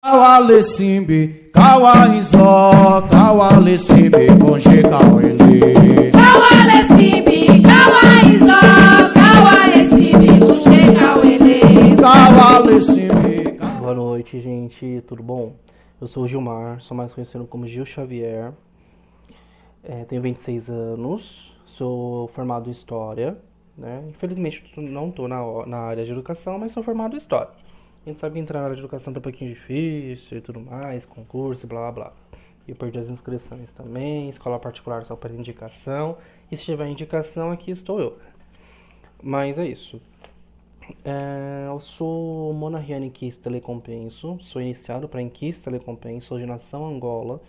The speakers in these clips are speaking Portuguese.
Kawale simbi, kawaizo, kawale simbi, bonje kawele. Kawale simbi, kawaizo, kawale simbi, bonje kawele. Kawale simbi. Boa noite, gente, tudo bom? Eu sou o Gilmar, sou mais conhecido como Gil Xavier, tenho 26 anos, sou formado em História, né? Infelizmente não estou na área de educação, mas sou formado em História. A gente sabe que entrar na área de educação tá um pouquinho difícil e tudo mais, concurso e blá blá blá. Eu perdi as inscrições também, escola particular só para indicação, e se tiver indicação, aqui estou eu. Mas é isso. Eu sou Mona Riane Kiss Telecompenso, sou iniciado para Kiss Telecompenso, sou de nação Angola,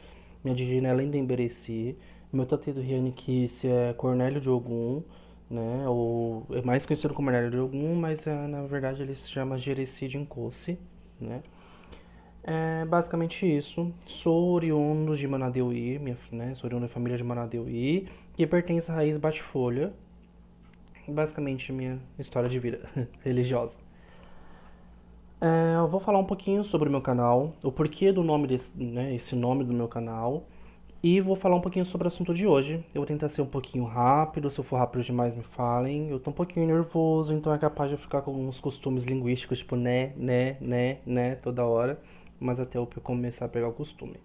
minha digina é Lendembereci, meu tateiro Riane Kiss é Cornélio de Ogum, né, ou é mais conhecido como Cornélio de Ogum, mas na verdade ele se chama Gereci de Nkosi, né. É basicamente isso, sou oriundo de Manadeuí, sou oriundo da família de Manadeuí, que pertence à raiz Bate-Folha. Basicamente minha história de vida religiosa. Eu vou falar um pouquinho sobre o meu canal, o porquê do nome esse nome do meu canal, e vou falar um pouquinho sobre o assunto de hoje. Eu vou tentar ser um pouquinho rápido, se eu for rápido demais me falem. Eu tô um pouquinho nervoso, então é capaz de eu ficar com uns costumes linguísticos, tipo né, toda hora, mas até eu começar a pegar o costume.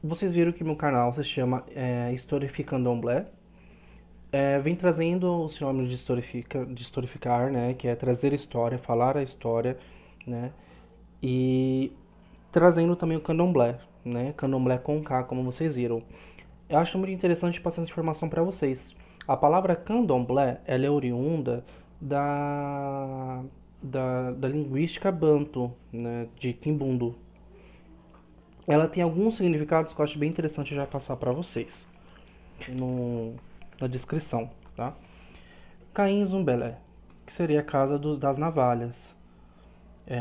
Vocês viram que meu canal se chama Historificandomblé. Vem trazendo o sinônimo de historificar, né, que é trazer história, falar a história, né, e trazendo também o candomblé, né, candomblé com K, como vocês viram. Eu acho muito interessante passar essa informação para vocês. A palavra candomblé, ela é oriunda da linguística banto, né, de Quimbundo. Ela tem alguns significados que eu acho bem interessante já passar para vocês na descrição, tá? Caim Zumbelé, que seria a casa das navalhas.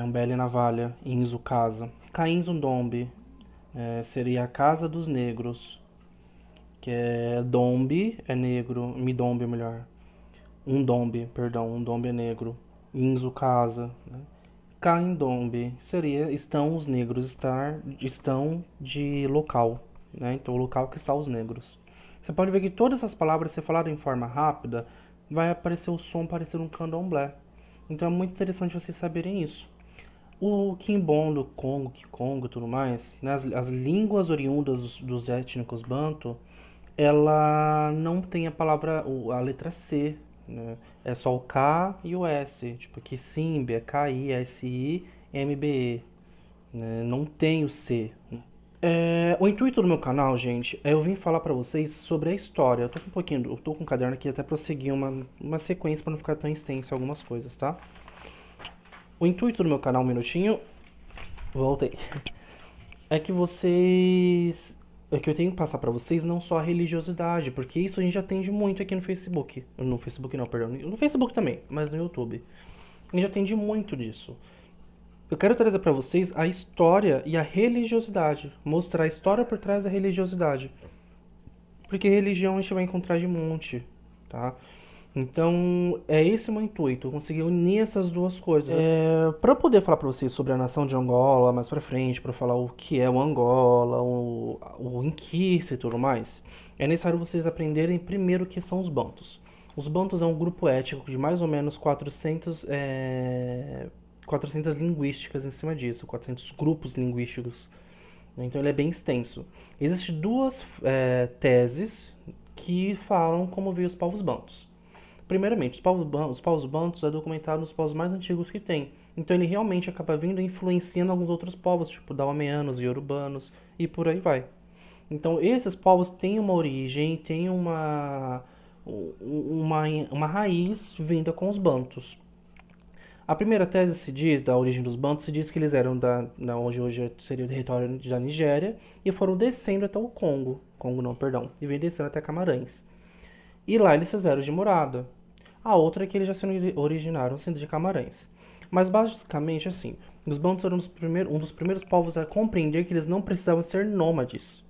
Umbele navalha, Inzu casa. Caim Zundombe, seria a casa dos negros, que é Dombe é negro, Midombe melhor. Undombe é negro. Inzu casa, né? Caindombe seria estão os negros, estão de local, né? Então o local que está os negros. Você pode ver que todas essas palavras, se falarem em forma rápida, vai aparecer o som parecendo um candomblé. Então é muito interessante vocês saberem isso. O Quimbondo, Congo, Kikongo e tudo mais, né, as línguas oriundas dos étnicos banto, ela não tem a letra C, né? É só o K e o S. Tipo, Kisimbe é K-I-S-I-M-B-E. Né? Não tem o C. O intuito do meu canal, gente, é eu vim falar pra vocês sobre a história. Eu tô com um caderno aqui até pra seguir uma sequência pra não ficar tão extenso algumas coisas, tá? O intuito do meu canal, um minutinho, voltei, é que eu tenho que passar pra vocês não só a religiosidade, porque isso a gente atende muito aqui no Facebook. No Facebook não, perdão, no Facebook também, mas no YouTube. A gente atende muito disso. Eu quero trazer para vocês a história e a religiosidade. Mostrar a história por trás da religiosidade. Porque religião a gente vai encontrar de monte, tá? Então, é esse o meu intuito. Eu consegui unir essas duas coisas. Para eu poder falar para vocês sobre a nação de Angola mais pra frente, para falar o que é o Angola, o Inquice e tudo mais, é necessário vocês aprenderem primeiro o que são os bantos. Os bantos é um grupo étnico de mais ou menos 400 linguísticas em cima disso, 400 grupos linguísticos. Então ele é bem extenso. Existem duas teses que falam como veio os povos bantos. Primeiramente, os povos bantos é documentado nos povos mais antigos que tem. Então ele realmente acaba vindo e influenciando alguns outros povos, tipo Daomeanos, Yorubanos e por aí vai. Então esses povos têm uma origem, têm uma raiz vinda com os bantos. A primeira tese da origem dos bantos, se diz que eles eram da onde hoje seria o território da Nigéria e foram descendo até o Congo, e vem descendo até Camarães. E lá eles fizeram de morada. A outra é que eles já se originaram sendo de Camarães. Mas basicamente assim, os bantos eram um dos primeiros povos a compreender que eles não precisavam ser nômades.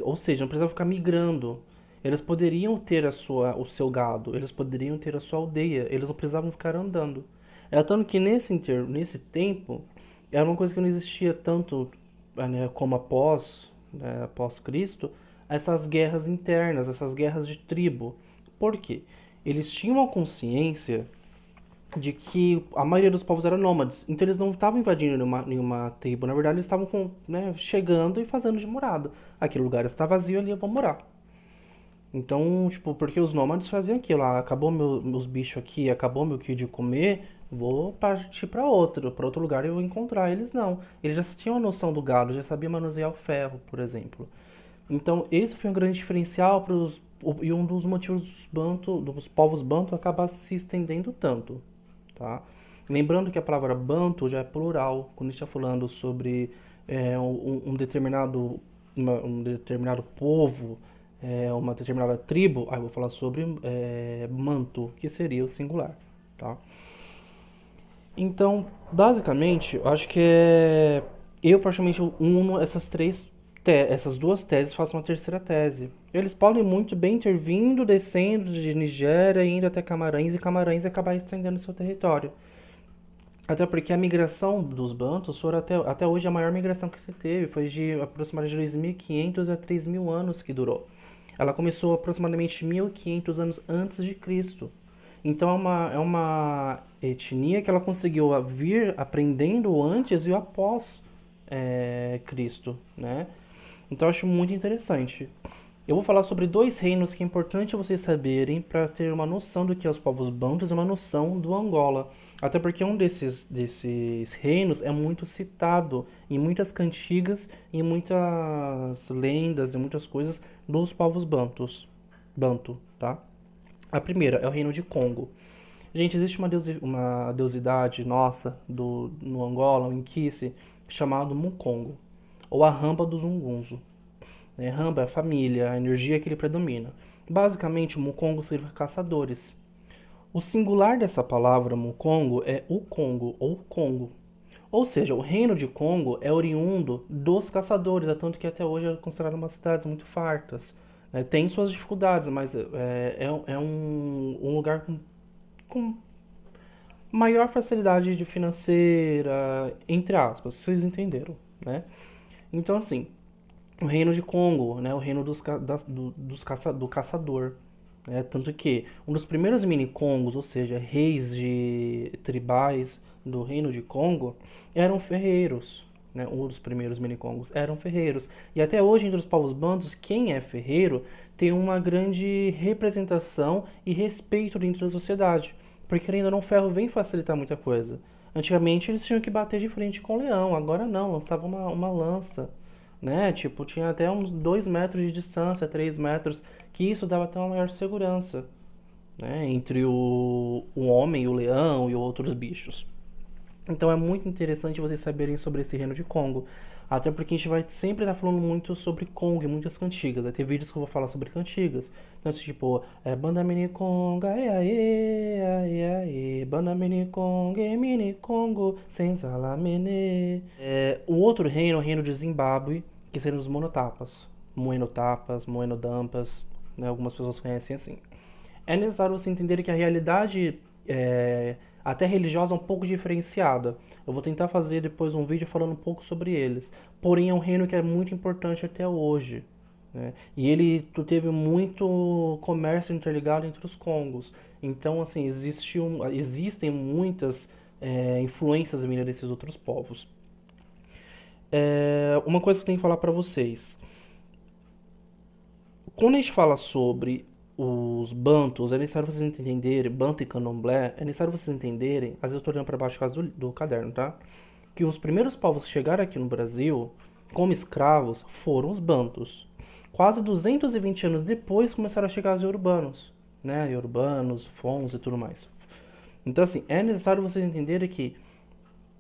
Ou seja, não precisavam ficar migrando. Eles poderiam ter o seu gado, eles poderiam ter a sua aldeia, eles não precisavam ficar andando. É tanto que nesse tempo, era uma coisa que não existia tanto, né, como após, né, após Cristo, essas guerras internas, essas guerras de tribo. Por quê? Eles tinham a consciência de que a maioria dos povos eram nômades, então eles não estavam invadindo nenhuma tribo, na verdade eles estavam né, chegando e fazendo de morada. Aquele lugar está vazio ali, eu vou morar. Então, tipo, porque os nômades faziam aquilo, acabou meus bichos aqui, acabou meu que de comer, vou partir para outro lugar e eu vou encontrar. Eles não. Eles já tinham a noção do gado, já sabiam manusear o ferro, por exemplo. Então, esse foi um grande diferencial e um dos motivos dos povos banto acabar se estendendo tanto, tá? Lembrando que a palavra banto já é plural, quando a gente está falando sobre um determinado povo, uma determinada tribo, aí eu vou falar sobre manto, que seria o singular, tá? Então, basicamente, eu acho que eu praticamente uno essas duas teses e faço uma terceira tese. Eles podem muito bem ter vindo, descendo de Nigéria, indo até Camarães, e Camarães acabar estendendo seu território. Até porque a migração dos bantus foi até hoje a maior migração que se teve. Foi de aproximadamente 2.500 a 3.000 anos que durou. Ela começou aproximadamente 1.500 anos antes de Cristo. Então é uma etnia que ela conseguiu vir aprendendo antes e após Cristo, né? Então eu acho muito interessante. Eu vou falar sobre dois reinos que é importante vocês saberem para ter uma noção do que é os povos bantus e uma noção do Angola. Até porque um desses reinos é muito citado em muitas cantigas, em muitas lendas e muitas coisas dos povos bantu, tá? A primeira é o reino de Congo. Gente, existe uma deusidade nossa no Angola, o Inquice, chamado Mukongo, ou a Ramba dos Ungunzo. Ramba é a família, a energia que ele predomina. Basicamente, o Mukongo significa caçadores. O singular dessa palavra Mukongo é o Congo, ou Congo. Ou seja, o reino de Congo é oriundo dos caçadores, é tanto que até hoje é considerado uma cidade muito fartas. Tem suas dificuldades, mas é um lugar com maior facilidade de financeira, entre aspas, vocês entenderam, né? Então, assim, o reino de Congo, né, o reino do caçador, né, tanto que um dos primeiros mini-congos, ou seja, reis de tribais do reino de Congo, eram ferreiros, né, um dos primeiros mini-congos eram ferreiros, e até hoje entre os povos bantus, quem é ferreiro tem uma grande representação e respeito dentro da sociedade, porque ainda não o ferro vem facilitar muita coisa. Antigamente eles tinham que bater de frente com o leão, agora não, lançava uma lança, né? Tipo, tinha até uns 2 metros de distância, 3 metros, que isso dava até uma maior segurança, né? Entre o homem, o leão e outros bichos. Então é muito interessante vocês saberem sobre esse reino de Congo. Até porque a gente vai sempre estar falando muito sobre Congo e muitas cantigas. Vai ter vídeos que eu vou falar sobre cantigas. Então, tipo, Banda Mini Conga, aê, aê, aê, Banda Mini Conga, Mini Congo, Senzalamene. O outro reino é o reino de Zimbábue, que seriam os monotapas. Moenotapas, moenodampas, né? Algumas pessoas conhecem assim. É necessário você entender que a realidade até religiosa é um pouco diferenciada. Eu vou tentar fazer depois um vídeo falando um pouco sobre eles. Porém, é um reino que é muito importante até hoje, né? E ele teve muito comércio interligado entre os Congos. Então, assim, existem muitas influências vindas desses outros povos. Uma coisa que eu tenho que falar para vocês. Quando a gente fala sobre os bantus, é necessário vocês entenderem, banto e candomblé, é necessário vocês entenderem, às vezes eu estou olhando para baixo por causa do caderno, tá? Que os primeiros povos que chegaram aqui no Brasil, como escravos, foram os bantus. Quase 220 anos depois começaram a chegar os iorubãos, né? Iorubãos, fons e tudo mais. Então, assim, é necessário vocês entenderem que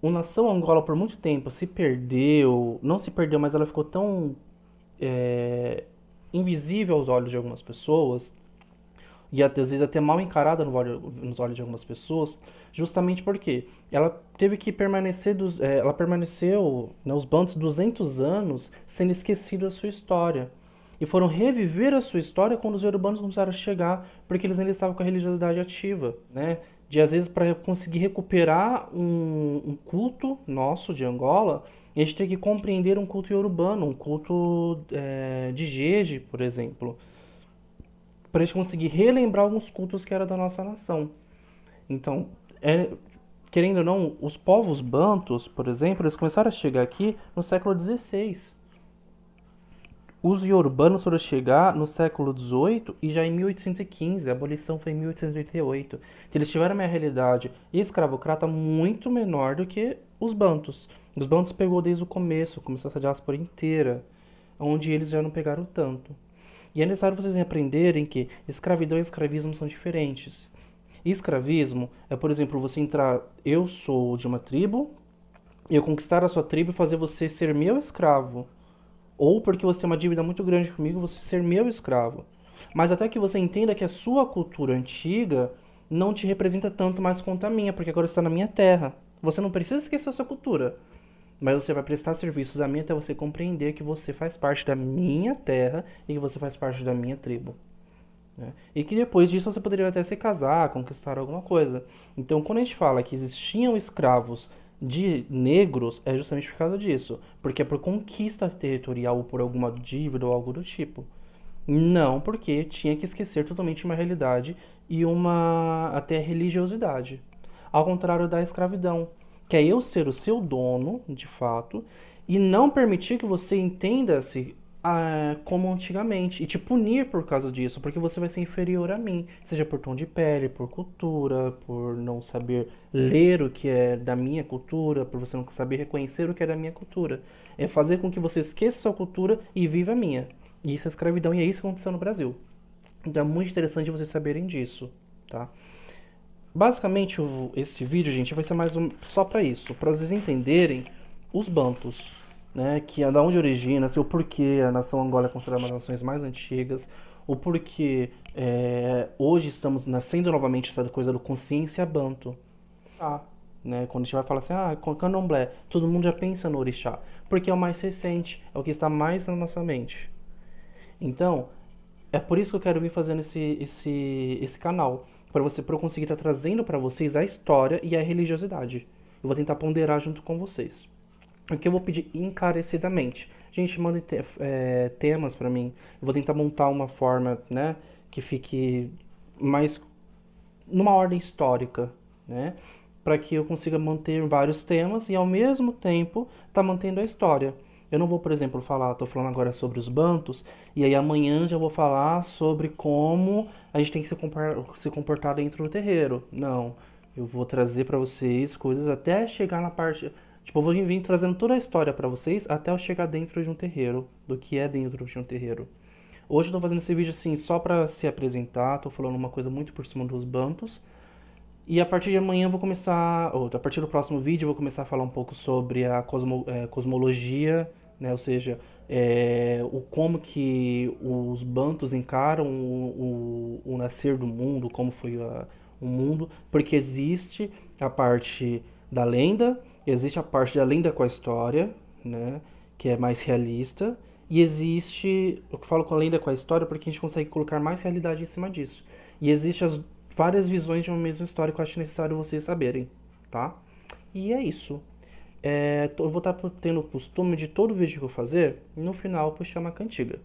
a nação Angola por muito tempo se perdeu, não se perdeu, mas ela ficou tão invisível aos olhos de algumas pessoas, e às vezes até mal encarada nos olhos de algumas pessoas, justamente porque ela teve que permanecer, ela permaneceu, né, os bantus 200 anos sendo esquecido da sua história. E foram reviver a sua história quando os iorubãos começaram a chegar, porque eles ainda estavam com a religiosidade ativa, né? de às vezes para conseguir recuperar um culto nosso de Angola, a gente tem que compreender um culto iorubano, um culto de Jeje, por exemplo, para a gente conseguir relembrar alguns cultos que eram da nossa nação. Então, querendo ou não, os povos bantus, por exemplo, eles começaram a chegar aqui no século XVI. Os iorubanos foram chegar no século XVIII e já em 1815, a abolição foi em 1888. Então, eles tiveram uma realidade escravocrata muito menor do que os bantus. Os bantus pegou desde o começo, começou essa diáspora inteira, onde eles já não pegaram tanto. E é necessário vocês aprenderem que escravidão e escravismo são diferentes. Escravismo é, por exemplo, você entrar, eu sou de uma tribo, eu conquistar a sua tribo e fazer você ser meu escravo. Ou porque você tem uma dívida muito grande comigo, você ser meu escravo. Mas até que você entenda que a sua cultura antiga não te representa tanto mais quanto a minha, porque agora você está na minha terra. Você não precisa esquecer a sua cultura, mas você vai prestar serviços a mim até você compreender que você faz parte da minha terra e que você faz parte da minha tribo. Né? E que depois disso você poderia até se casar, conquistar alguma coisa. Então, quando a gente fala que existiam escravos de negros, é justamente por causa disso. Porque é por conquista territorial ou por alguma dívida ou algo do tipo. Não porque tinha que esquecer totalmente uma realidade e uma até religiosidade. Ao contrário da escravidão, que é eu ser o seu dono, de fato, e não permitir que você entenda-se como antigamente, e te punir por causa disso, porque você vai ser inferior a mim, seja por tom de pele, por cultura, por não saber ler o que é da minha cultura, por você não saber reconhecer o que é da minha cultura. É fazer com que você esqueça sua cultura e viva a minha. E isso é escravidão, e é isso que aconteceu no Brasil. Então é muito interessante vocês saberem disso, tá? Basicamente, esse vídeo, gente, vai ser mais só para isso, para vocês entenderem os bantus, né, que é da onde origina, o porquê a nação Angola é considerada uma das nações mais antigas, o porquê hoje estamos nascendo novamente essa coisa do consciência banto. Né, quando a gente vai falar assim, candomblé, todo mundo já pensa no orixá, porque é o mais recente, é o que está mais na nossa mente. Então, é por isso que eu quero vir fazendo esse canal, para eu conseguir estar trazendo para vocês a história e a religiosidade. Eu vou tentar ponderar junto com vocês. O que eu vou pedir encarecidamente? Gente, mandem temas para mim. Eu vou tentar montar uma forma, né, que fique mais numa ordem histórica, né, para que eu consiga manter vários temas e ao mesmo tempo tá mantendo a história. Eu não vou, por exemplo, tô falando agora sobre os bantus, e aí amanhã já vou falar sobre como a gente tem que se comportar dentro do terreiro. Não, eu vou trazer para vocês coisas até chegar na parte... Tipo, eu vou vir trazendo toda a história para vocês até eu chegar dentro de um terreiro, do que é dentro de um terreiro. Hoje eu tô fazendo esse vídeo assim só para se apresentar, tô falando uma coisa muito por cima dos bantus. E a partir de amanhã eu vou começar, ou a partir do próximo vídeo eu vou começar a falar um pouco sobre a cosmologia, né? Ou seja, como que os bantus encaram o nascer do mundo, como foi o mundo, porque existe a parte da lenda, existe a parte da lenda com a história, né? Que é mais realista, e existe, eu falo com a lenda com a história porque a gente consegue colocar mais realidade em cima disso. E existe as várias visões de uma mesma história que eu acho necessário vocês saberem, tá? E é isso. Eu vou estar tendo o costume de todo vídeo que eu fazer, no final puxar uma cantiga.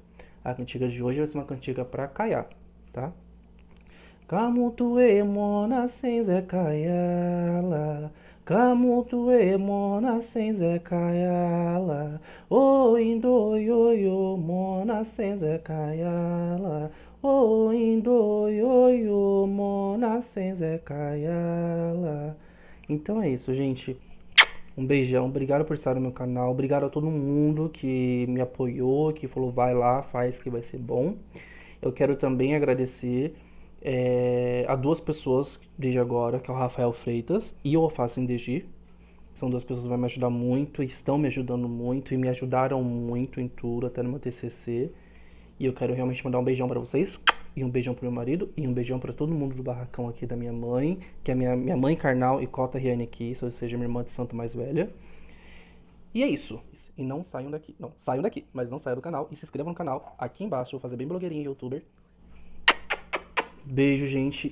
A cantiga de hoje vai ser uma cantiga pra Kaiá, tá? Camutue mona senze Kaiala, camutue mona senze Kaiala, o indo yo mona senze Kaiala, o indo yo mona senze Kaiala. Então é isso, gente. Um beijão, obrigado por estar no meu canal, obrigado a todo mundo que me apoiou, que falou vai lá, faz que vai ser bom. Eu quero também agradecer a duas pessoas desde agora, que é o Rafael Freitas e o Alface Indegi. São duas pessoas que vão me ajudar muito, estão me ajudando muito e me ajudaram muito em tudo, até no meu TCC. E eu quero realmente mandar um beijão pra vocês, e um beijão pro meu marido, e um beijão pra todo mundo do barracão aqui da minha mãe, que é minha mãe carnal e Cota Riane aqui, ou seja, minha irmã de santo mais velha. E é isso. E não saiam daqui. Não, saiam daqui, mas não saiam do canal. E se inscrevam no canal. Aqui embaixo eu vou fazer bem blogueirinho youtuber. Beijo, gente.